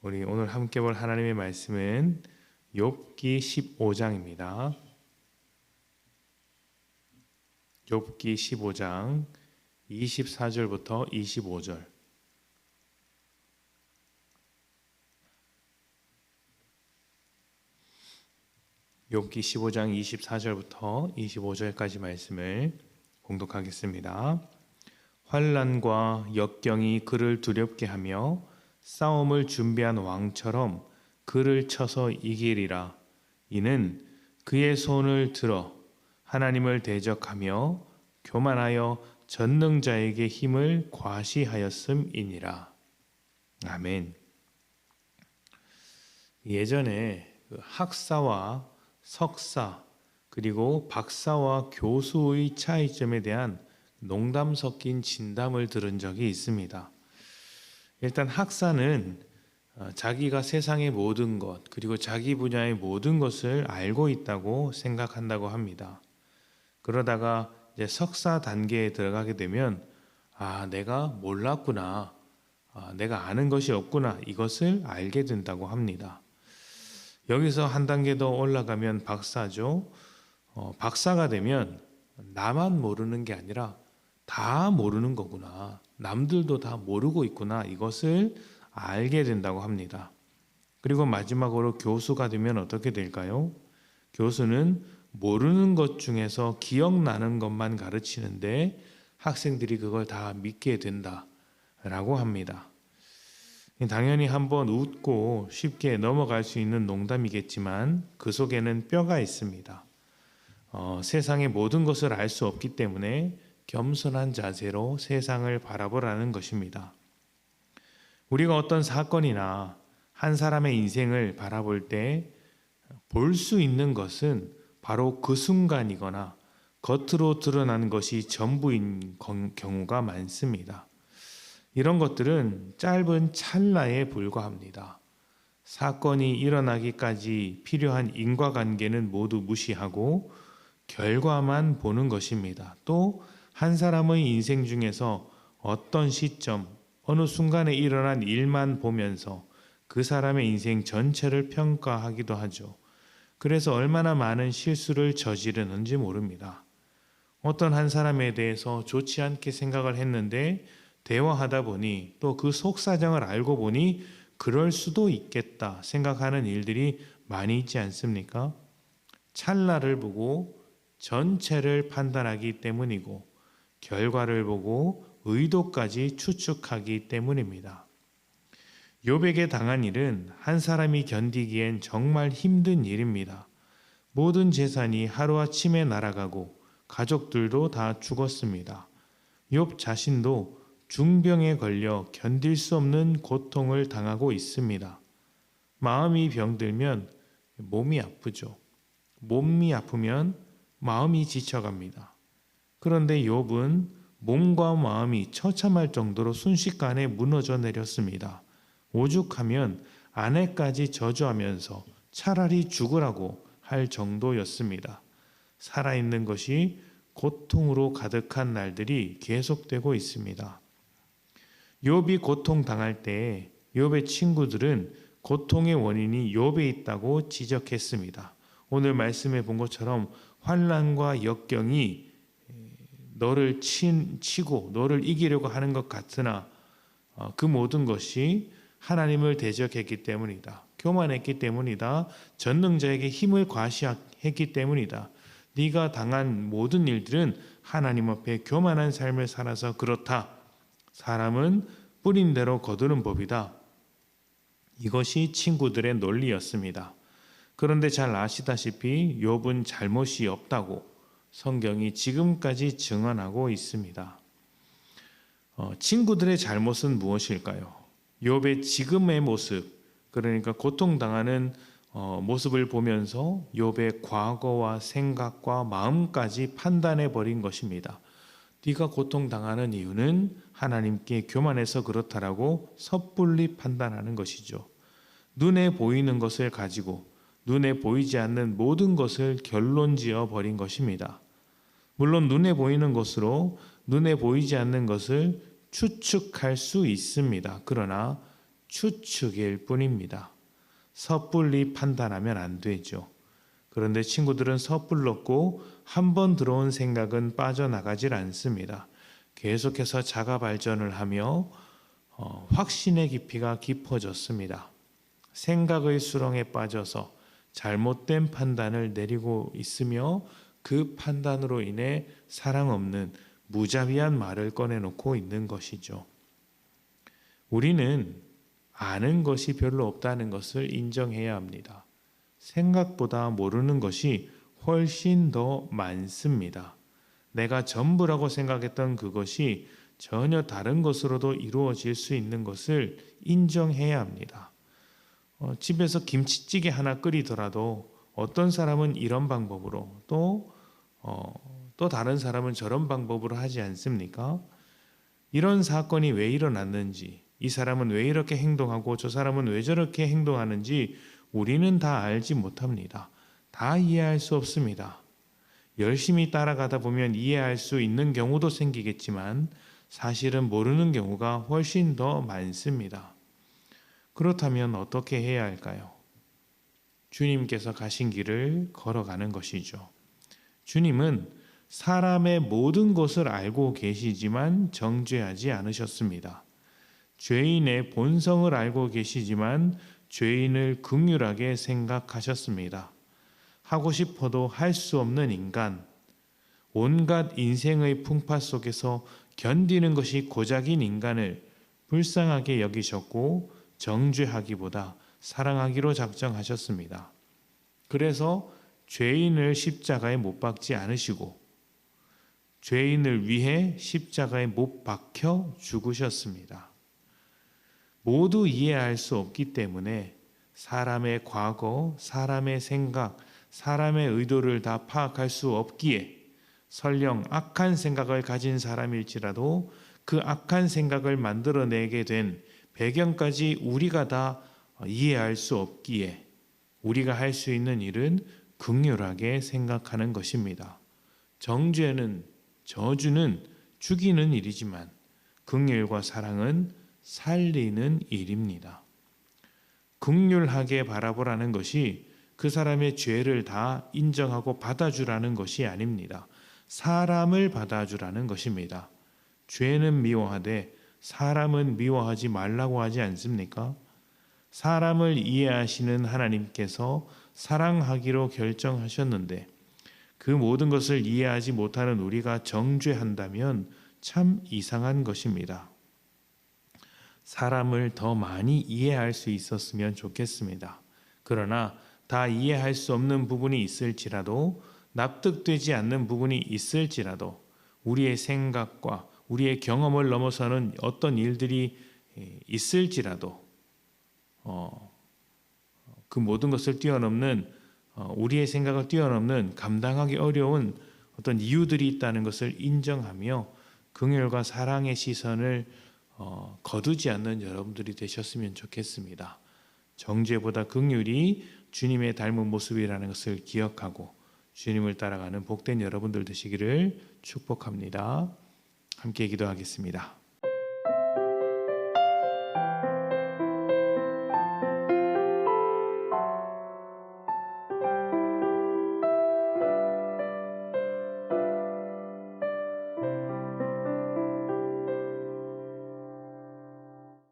우리 오늘 함께 볼 하나님의 말씀은 욥기 15장입니다. 욥기 15장 24절부터 25절. 욥기 15장 24절부터 25절까지 말씀을 공독하겠습니다. 환난과 역경이 그를 두렵게 하며 싸움을 준비한 왕처럼 그를 쳐서 이기리라. 이는 그의 손을 들어 하나님을 대적하며 교만하여 전능자에게 힘을 과시하였음이니라. 아멘. 예전에 학사와 석사 그리고 박사와 교수의 차이점에 대한 농담 섞인 진담을 들은 적이 있습니다. 일단 학사는 자기가 세상의 모든 것 그리고 자기 분야의 모든 것을 알고 있다고 생각한다고 합니다. 그러다가 이제 석사 단계에 들어가게 되면 내가 몰랐구나, 내가 아는 것이 없구나, 이것을 알게 된다고 합니다. 여기서 한 단계 더 올라가면 박사죠. 박사가 되면 나만 모르는 게 아니라 다 모르는 거구나, 남들도 다 모르고 있구나, 이것을 알게 된다고 합니다. 그리고 마지막으로 교수가 되면 어떻게 될까요? 교수는 모르는 것 중에서 기억나는 것만 가르치는데 학생들이 그걸 다 믿게 된다라고 합니다. 당연히 한번 웃고 쉽게 넘어갈 수 있는 농담이겠지만 그 속에는 뼈가 있습니다. 세상의 모든 것을 알 수 없기 때문에 겸손한 자세로 세상을 바라보라는 것입니다. 우리가 어떤 사건이나 한 사람의 인생을 바라볼 때 볼 수 있는 것은 바로 그 순간이거나 겉으로 드러난 것이 전부인 경우가 많습니다. 이런 것들은 짧은 찰나에 불과합니다. 사건이 일어나기까지 필요한 인과관계는 모두 무시하고 결과만 보는 것입니다. 또 한 사람의 인생 중에서 어떤 시점, 어느 순간에 일어난 일만 보면서 그 사람의 인생 전체를 평가하기도 하죠. 그래서 얼마나 많은 실수를 저지르는지 모릅니다. 어떤 한 사람에 대해서 좋지 않게 생각을 했는데 대화하다 보니 또 그 속사정을 알고 보니 그럴 수도 있겠다 생각하는 일들이 많이 있지 않습니까? 찰나를 보고 전체를 판단하기 때문이고 결과를 보고 의도까지 추측하기 때문입니다. 욥에게 당한 일은 한 사람이 견디기엔 정말 힘든 일입니다. 모든 재산이 하루아침에 날아가고 가족들도 다 죽었습니다. 욥 자신도 중병에 걸려 견딜 수 없는 고통을 당하고 있습니다. 마음이 병들면 몸이 아프죠. 몸이 아프면 마음이 지쳐갑니다. 그런데 욥은 몸과 마음이 처참할 정도로 순식간에 무너져 내렸습니다. 오죽하면 아내까지 저주하면서 차라리 죽으라고 할 정도였습니다. 살아있는 것이 고통으로 가득한 날들이 계속되고 있습니다. 욥이 고통당할 때 욥의 친구들은 고통의 원인이 욥에 있다고 지적했습니다. 오늘 말씀해 본 것처럼 환난과 역경이 너를 치고 너를 이기려고 하는 것 같으나 그 모든 것이 하나님을 대적했기 때문이다. 교만했기 때문이다. 전능자에게 힘을 과시했기 때문이다. 네가 당한 모든 일들은 하나님 앞에 교만한 삶을 살아서 그렇다. 사람은 뿌린 대로 거두는 법이다. 이것이 친구들의 논리였습니다. 그런데 잘 아시다시피 욥은 잘못이 없다고 성경이 지금까지 증언하고 있습니다. 친구들의 잘못은 무엇일까요? 욥의 지금의 모습, 그러니까 고통당하는 모습을 보면서 욥의 과거와 생각과 마음까지 판단해 버린 것입니다. 네가 고통당하는 이유는 하나님께 교만해서 그렇다라고 섣불리 판단하는 것이죠. 눈에 보이는 것을 가지고 눈에 보이지 않는 모든 것을 결론지어 버린 것입니다. 물론 눈에 보이는 것으로 눈에 보이지 않는 것을 추측할 수 있습니다. 그러나 추측일 뿐입니다. 섣불리 판단하면 안 되죠. 그런데 친구들은 섣불렀고 한 번 들어온 생각은 빠져나가질 않습니다. 계속해서 자가 발전을 하며 확신의 깊이가 깊어졌습니다. 생각의 수렁에 빠져서 잘못된 판단을 내리고 있으며 그 판단으로 인해 사랑 없는 무자비한 말을 꺼내놓고 있는 것이죠. 우리는 아는 것이 별로 없다는 것을 인정해야 합니다. 생각보다 모르는 것이 훨씬 더 많습니다. 내가 전부라고 생각했던 그것이 전혀 다른 것으로도 이루어질 수 있는 것을 인정해야 합니다. 집에서 김치찌개 하나 끓이더라도 어떤 사람은 이런 방법으로 또 다른 사람은 저런 방법으로 하지 않습니까? 이런 사건이 왜 일어났는지, 이 사람은 왜 이렇게 행동하고 저 사람은 왜 저렇게 행동하는지 우리는 다 알지 못합니다. 다 이해할 수 없습니다. 열심히 따라가다 보면 이해할 수 있는 경우도 생기겠지만 사실은 모르는 경우가 훨씬 더 많습니다. 그렇다면 어떻게 해야 할까요? 주님께서 가신 길을 걸어가는 것이죠. 주님은 사람의 모든 것을 알고 계시지만 정죄하지 않으셨습니다. 죄인의 본성을 알고 계시지만 죄인을 긍휼하게 생각하셨습니다. 하고 싶어도 할 수 없는 인간, 온갖 인생의 풍파 속에서 견디는 것이 고작인 인간을 불쌍하게 여기셨고 정죄하기보다 사랑하기로 작정하셨습니다. 그래서 죄인을 십자가에 못 박지 않으시고 죄인을 위해 십자가에 못 박혀 죽으셨습니다. 모두 이해할 수 없기 때문에 사람의 과거, 사람의 생각, 사람의 의도를 다 파악할 수 없기에 설령 악한 생각을 가진 사람일지라도 그 악한 생각을 만들어내게 된 배경까지 우리가 다 이해할 수 없기에 우리가 할 수 있는 일은 긍휼하게 생각하는 것입니다. 정죄는, 저주는 죽이는 일이지만 긍휼과 사랑은 살리는 일입니다. 긍휼하게 바라보라는 것이 그 사람의 죄를 다 인정하고 받아주라는 것이 아닙니다. 사람을 받아주라는 것입니다. 죄는 미워하되 사람은 미워하지 말라고 하지 않습니까? 사람을 이해하시는 하나님께서 사랑하기로 결정하셨는데 그 모든 것을 이해하지 못하는 우리가 정죄한다면 참 이상한 것입니다. 사람을 더 많이 이해할 수 있었으면 좋겠습니다. 그러나 다 이해할 수 없는 부분이 있을지라도 납득되지 않는 부분이 있을지라도 우리의 생각과 우리의 경험을 넘어서는 어떤 일들이 있을지라도 그 모든 것을 뛰어넘는 우리의 생각을 뛰어넘는 감당하기 어려운 어떤 이유들이 있다는 것을 인정하며 긍휼과 사랑의 시선을 거두지 않는 여러분들이 되셨으면 좋겠습니다. 정죄보다 긍휼이 주님의 닮은 모습이라는 것을 기억하고 주님을 따라가는 복된 여러분들 되시기를 축복합니다. 함께 기도하겠습니다.